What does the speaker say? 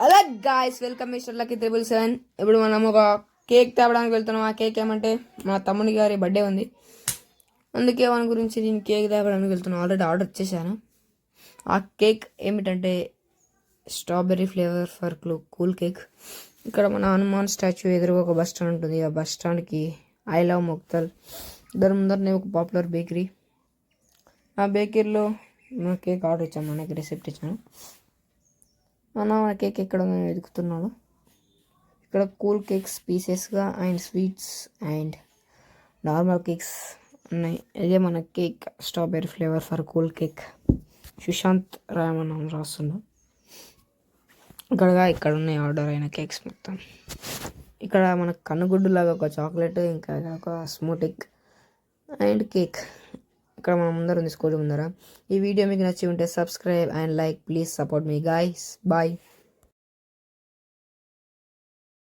Hello guys, welcome mister lucky 777. ఇప్పుడు మనం ఒక కేక్ తేవడానికి వెళ్తున్నాం. ఆ కేక్ ఏమంటే మా తమ్ముని గారి బర్త్డే ఉంది, అందుకే వాని గురించి నేను కేక్ తేవడానికి వెళ్తున్నాను. ఆల్రెడీ ఆర్డర్ ఇచ్చేసాను. ఆ కేక్ ఏమిటంటే strawberry flavour for cool cake. ఇక్కడ మన హనుమాన్ స్టాచ్యూ ఎదురుగా ఒక బస్ స్టాండ్ ఉంటుంది. ఆ బస్ స్టాండ్కి ఐ లవ్ మొక్తల్ దాని ముందరనే ఒక పాపులర్ బేకరీ. ఆ బేకరీలో మన కేక్ ఆర్డర్ ఇచ్చాను, మనకి రిసిప్ట్ ఇచ్చాను. మన కేక్ ఎక్కడ వెతుకుతున్నాడు. ఇక్కడ కూల్ కేక్స్ పీసెస్గా and sweets and normal cakes ఉన్నాయి. ఇదే మన cake strawberry flavour for cool cake. Sushant రాయమన్ రాస్తున్నాం. ఇక్కడ ఉన్నాయి ఆర్డర్ అయిన కేక్స్ మొత్తం. ఇక్కడ మన కన్నుగుడ్డు లాగా ఒక చాక్లెట్, ఇంకా ఒక స్మూటిక్ అండ్ కేక్ ఇక్కడ మన ముందర ఉంది, స్కూల్ ముందర. ఈ వీడియో మీకు నచ్చి ఉంటే subscribe and like, please support me guys. Bye.